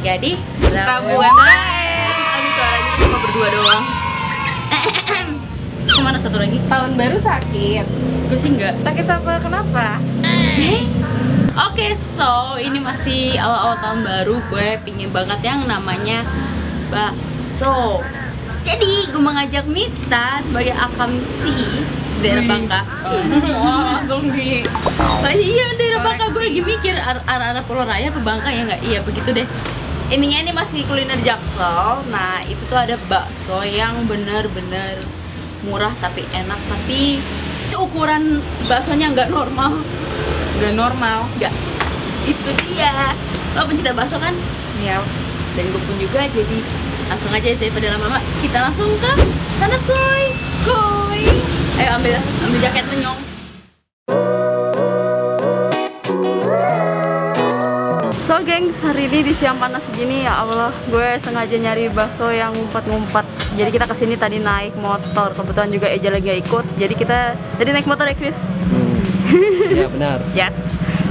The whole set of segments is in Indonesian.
terjadi Rabu UMKM. Aduh suaranya cuma berdua doang. Kemana satu lagi? Tahun baru sakit. Gue sih enggak. Sakit apa? Kenapa? Oke, so ini masih awal-awal tahun baru. Gue pingin banget yang namanya bakso. Jadi gue mengajak Mita sebagai akamsi daerah Bangka. Langsung di. Nah, iya daerah Bangka, gue lagi mikir arah Pulau Raya ke Bangka ya nggak? Iya begitu deh. Ininya ini masih kuliner Jaksel. Nah itu tuh ada bakso yang bener-bener murah tapi enak, tapi ukuran baksonya nggak normal. Gak normal. Nggak. Itu dia. Lo pencinta bakso kan? Ya. Dan gue pun juga, jadi langsung aja daripada lama-lama kita langsung ke sana kuy. Ayo ambil jaket lu Nyong. So gengs, hari ini di siang panas segini ya Allah, gue sengaja nyari bakso yang ngumpet-ngumpet. Jadi kita kesini tadi naik motor, kebetulan juga Eja lagi gak ikut. Jadi kita naik motor ya Chris. Ya benar. Yes.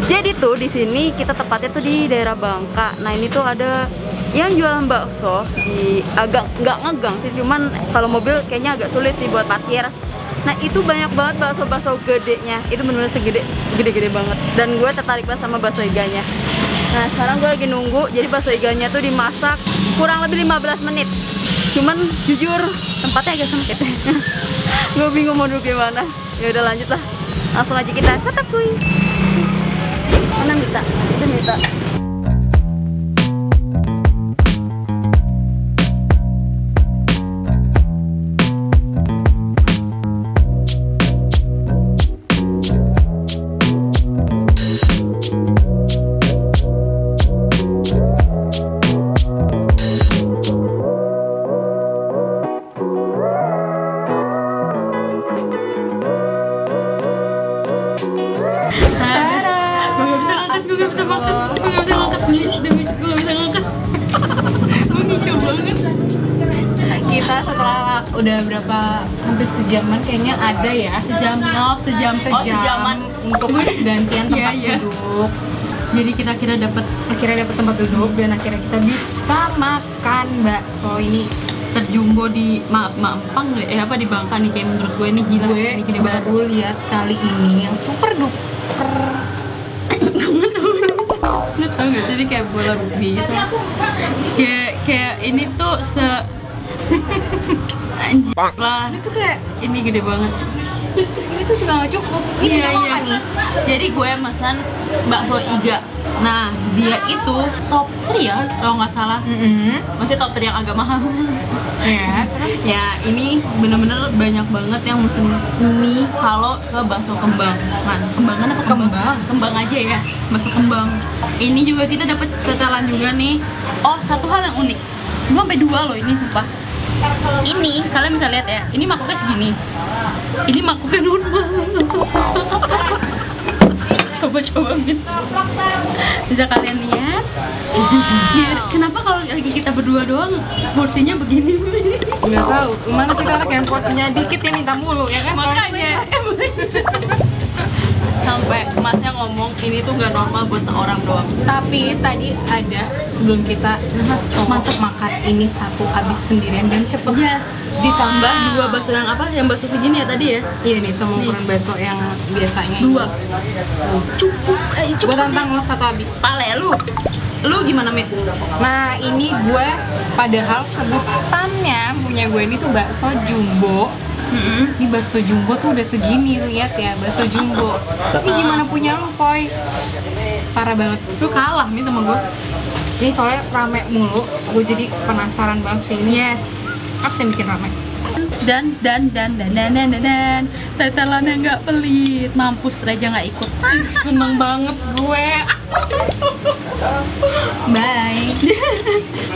Jadi tuh di sini kita tepatnya tuh di daerah Bangka. Nah ini tuh ada yang jualan bakso di agak nggak ngegang sih, cuman kalau mobil kayaknya agak sulit sih buat parkir. Nah itu banyak banget bakso gedenya, itu bener-bener segede banget. Dan gue tertarik banget sama bakso iganya. Nah sekarang gue lagi nunggu, jadi bakso iganya tuh dimasak kurang lebih 15 menit. Cuman jujur tempatnya agak sempit. Gue bingung mau duduk gimana. Ya udah lanjut lah, langsung aja kita santap kuy. Mana Mita? Itu Mita. Kita setelah udah berapa hampir sejaman kayaknya ada ya. Sejaman untuk gantian tempat duduk. Jadi kita akhirnya dapat tempat duduk dan akhirnya kita bisa makan bakso ini terjumbo di Mampang deh, apa di Bangka nih, kayak menurut gue ini gila. Ini gede banget. baru lihat kali ini yang super duper. Lu tau gak, jadi kayak bola rugby gitu. Kayak ini tuh anjir lah, Itu kayak ini gede banget. segini tuh juga gak cukup. Ini Iya. apa nih? Jadi gue pesan bakso iga. Nah dia itu top 3 ya kalau nggak salah. Masih top 3 yang agak mahal. Ya. Ya ini bener-bener banyak banget yang mesen ini kalau ke bakso Kembang. Nah Kembangan apa Kembang? Kembang aja ya, bakso Kembang. Ini juga kita dapat tetelan juga nih. Oh satu hal yang unik, gue sampai 2 loh ini sumpah. Ini kalian bisa lihat ya, ini mangkoknya segini. Ini mangkoknya normal. Coba Min, bisa kalian lihat. Ya, kenapa kalau lagi kita berdua doang porsinya begini? Nggak tahu, kemana sih karena kayak porsinya dikit ya minta mulu ya kan? Makanya sampai masnya ngomong ini tuh nggak normal buat seorang doang. Tapi tadi ada sebelum kita mantap makan ini satu habis sendirian dan cepet. Yes. Ditambah 2 bakso yang apa? Yang bakso segini ya tadi ya? Iya nih sama ukuran bakso yang biasanya. 2. Cukup. Gue tantang lo satu habis. Pale lu gimana Mit? Nah ini gue padahal sebutannya punya gue ini tuh bakso jumbo. Ini bakso jumbo tuh udah segini, lihat ya bakso jumbo. Ini gimana punya lo, Poy? Parah banget. Lu kalah Mit sama gue. Ini soalnya rame mulu, gue jadi penasaran banget sih ini. Yes. Apa sih yang bikin rame? Dan tetelannya nggak pelit, mampus Reja nggak ikut. Seneng banget gue. Bye.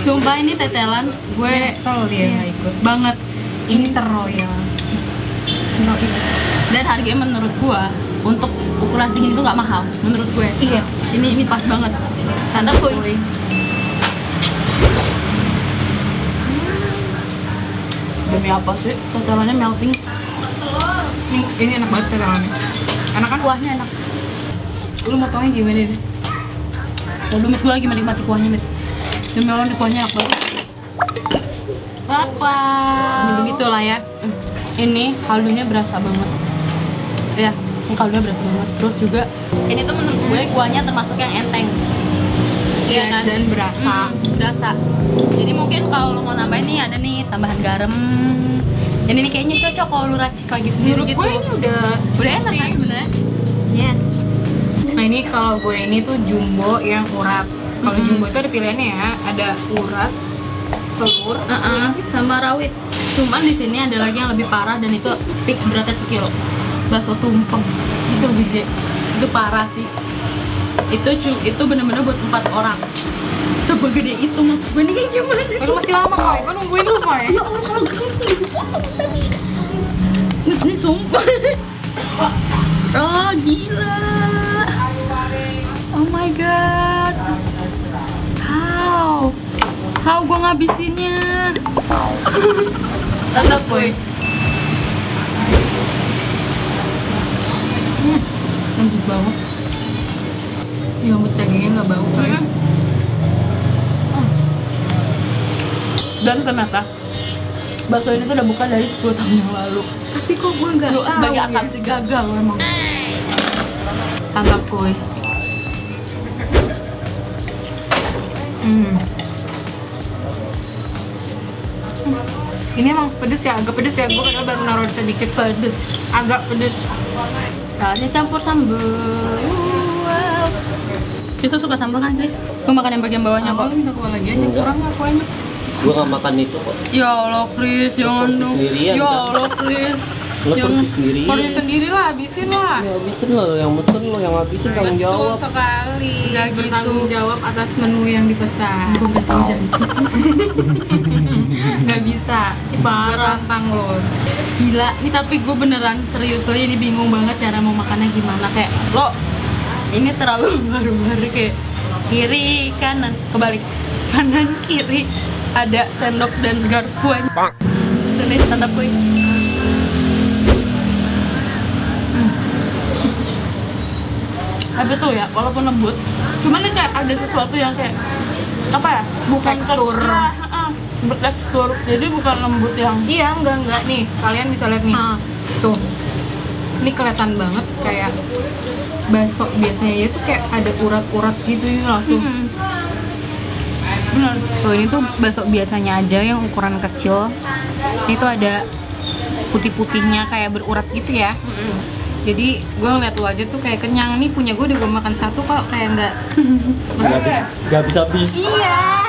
Sumpah ini tetelan gue Nyesel dia nggak ikut. banget. Ini terroyal. Dan harganya menurut gue untuk ukuran segini tuh nggak mahal menurut gue. Iya. Ini pas banget. Santap kuy. Demi apa sih tetelannya melting? Ini enak banget tetelannya. Enak kan? Kuahnya enak. Lu mau taunya gimana nih? Waduh Mit, gue lagi menikmati kuahnya Mit. Demi Allah di kuahnya enak banget. Apa? Begitu lah ya. Ini kaldunya berasa banget. Ya, ini kaldunya berasa banget. Terus juga Ini tuh menurut gue kuahnya termasuk yang enteng. iya kan? dan berasa. Berasa. Jadi mungkin kalau lo mau nambahin nih ada nih tambahan garam. Ini nih kayaknya cocok kalau lu racik lagi sendiri Menurut gitu. gue ini udah enak sih. kan sebenarnya? Yes. Nah ini kalau gue ini tuh jumbo yang urat. Kalau jumbo itu ada pilihannya ya, ada urat, telur, Sama rawit. Cuman di sini ada lagi yang lebih parah dan itu fix beratnya sekilo. Bakso tumpeng. Itu lebih gede. Itu parah sih. Itu bener-bener buat 4 orang. Sebegede itu maksud gue nih gimana? itu masih lama kok. Gue nungguin lu kok ya. Ya Allah kalau dipotong tadi. Ini sumpah. Oh gila. Oh my god. How gue ngabisinnya? Tetap boy. Lembut banget. Ini lembut dagingnya nggak bau kayak. Dan ternyata bakso ini tuh udah buka dari 10 tahun yang lalu. Tapi kok gue nggak tahu sebagai ya? akan si gagal emang. Santap kuy. Ini emang pedes ya, agak pedes ya. Gue padahal baru naruh sedikit pedes. Agak pedes. Salahnya campur sambal. Wow. Justru suka sambal kan, Chris? Gue makan yang bagian bawahnya kok. Minta kuah lagi aja, kurang nggak kuahnya? Gua nggak makan itu kok. Ya Allah, Chris, jangan porsi dong. sendirian, Ya kan? Allah, Chris. Lo Jangan. pergi sendiri. Porsi sendiri lah, habisin lah. Ya habisin lo, yang mesen lo, yang habisin tanggung jawab. Betul sekali. Nggak gitu. Bertanggung jawab atas menu yang dipesan. Nggak bisa. Parah. Berantang lo. Gila, ini tapi gue beneran serius loh, ini bingung banget cara mau makannya gimana. Kayak lo, ini terlalu baru-baru kayak kiri kanan kebalik, kanan kiri ada sendok dan garpuan. Sini tetap gue. Tapi tuh ya, walaupun lembut, cuman ini kayak ada sesuatu yang kayak apa ya? Bukan Tekstur. bertekstur. Jadi bukan lembut yang Iya, enggak nih. Kalian bisa lihat nih. Tuh. Ini kelihatan banget kayak bakso biasanya itu kayak ada urat-urat gitu ya lah tuh. bener. Tuh ini tuh bakso biasanya aja yang ukuran kecil. Ini tuh ada putih-putihnya kayak berurat gitu ya. Jadi gue ngeliat lu aja tuh kayak kenyang. Nih punya gue udah gue makan satu kok kayak enggak. Gak bisa habis. Iya.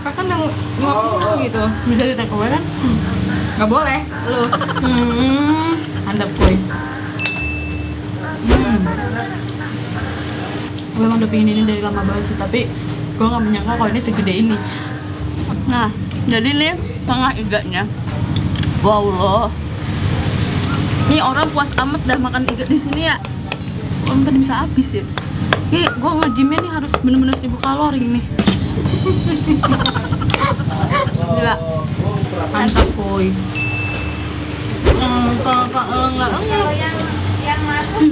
Perasaan udah nyuap gitu. Bisa di take away kan? Nggak boleh. Lu. Handap kuy. Gue emang udah pengen ini dari lama banget sih, tapi gue gak menyangka kalau ini segede ini. Nah, jadi nih tengah iganya. Wow loh. Ini orang puas amat dah makan iga di sini ya. Orang tadi bisa habis ya. Nih, gue nge-gymnya nih harus bener-bener 1000 kalori nih. Gila. Mantap kuy. Enggak. Yang masuk.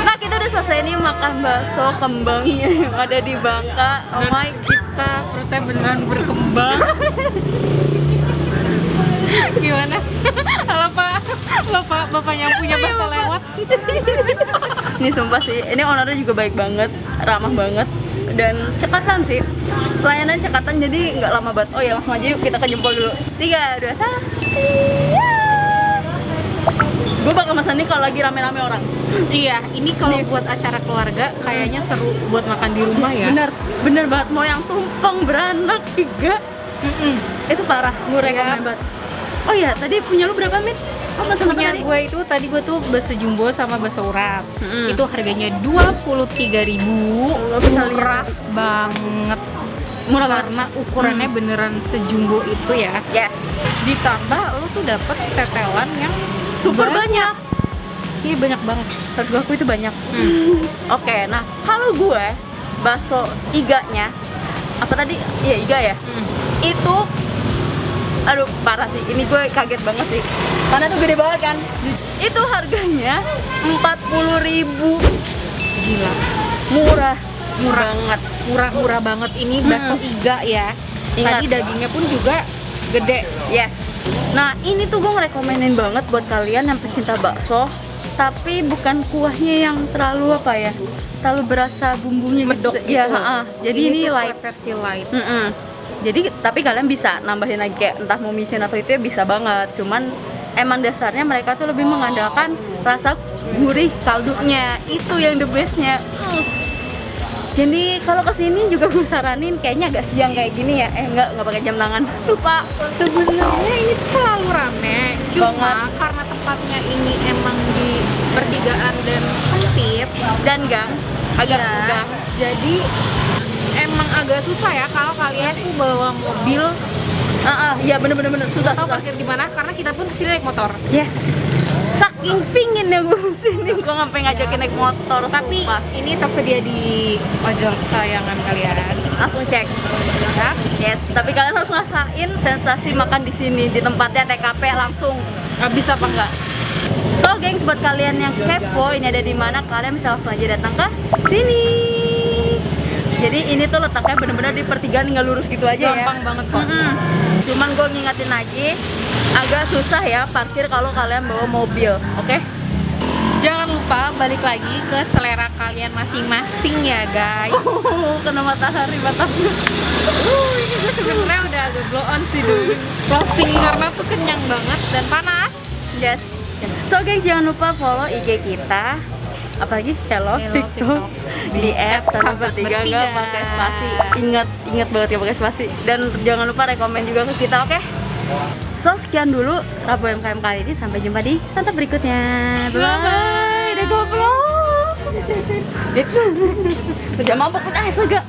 Nah, kita udah selesai nih makan bakso kembangnya yang ada di Bangka. Oh my kita Perutnya beneran berkembang. Gimana? Halo Pak. Bapak yang punya bakso lewat. Ini sumpah sih, ini ownernya juga baik banget, ramah banget, dan cekatan sih. Pelayanan cekatan, jadi nggak lama banget. Oh ya, langsung aja yuk kita ke jempol dulu. 3, 2, 1. Gue bakal pesan nih kalau lagi rame-rame orang. Iya, ini kalau buat acara keluarga kayaknya seru buat makan di rumah ya. Bener banget, mau yang tumpeng beranak 3. Itu parah, gue rekomen banget. Oh iya, tadi punya lu berapa, Min? Oh, Punya gue itu tadi gue tuh bakso jumbo sama bakso urat. Itu harganya 23.000. Lo bisa Murah lihat. banget. Murah Karena ukurannya beneran sejumbo itu ya. Yes. Ditambah lo tuh dapet tetelan yang Super banyak. Iya banyak banget. Harus gue akui itu banyak. Oke, nah kalau gue bakso iganya apa tadi? Iya iga ya. Itu Aduh parah sih, ini gue kaget banget sih karena tuh gede banget kan. Itu harganya 40.000. Gila. Murah Murah banget. Murah banget ini bakso iga ya. Ingat. Tadi dagingnya pun juga gede. Yes. Nah ini tuh gue ngerekomenin banget buat kalian yang pecinta bakso, tapi bukan kuahnya yang terlalu apa ya, terlalu berasa bumbunya Medok gitu. Ya, gitu. jadi ini tuh light. versi light. Jadi tapi kalian bisa nambahin lagi kayak entah mau micin atau itu ya bisa banget. Cuman emang dasarnya mereka tuh lebih mengandalkan rasa gurih kaldunya, itu yang the bestnya. Jadi kalau kesini juga gue saranin kayaknya agak siang kayak gini ya. Enggak pakai jam tangan. Lupa. Sebenarnya ini tuh selalu rame, cuma Banget. karena tempatnya ini emang di pertigaan dan sempit Dan gang agak ya, gang. jadi emang agak susah ya kalau kalian tuh bawa mobil Iya bener susah. atau parkir di mana, karena kita pun kesini naik motor. Yes. Saking pingin ya gue kesini, gue sampai ngajakin naik motor. Tapi sumpah. ini tersedia di ojol kesayangan kalian. Langsung cek. Ya. Yes. Tapi kalian harus ngerasain sensasi makan di sini di tempatnya TKP langsung. Habis apa enggak? So gengs, buat kalian yang kepo ini ada di mana, kalian bisa langsung aja datang ke sini. Jadi ini tuh letaknya bener-bener di pertigaan, tinggal lurus gitu aja ya. Gampang banget kok. Cuman gue ngingetin lagi, agak susah ya parkir kalau kalian bawa mobil, oke? Jangan lupa balik lagi ke selera kalian masing-masing ya guys. Kena matahari matahari. Ini gue sebenarnya udah agak blow on sih dulu. Closing karena tuh kenyang banget dan panas. Yes. So guys, jangan lupa follow IG kita. Apalagi Hello TikTok di @1 3 nggak pakai spasi. Ingat banget ya pakai spasi. Dan jangan lupa rekomen juga ke kita, oke? So sekian dulu Rabu MKM kali ini, sampai jumpa di santap berikutnya. Bye. Udah goblok. Udah mabok udah agak.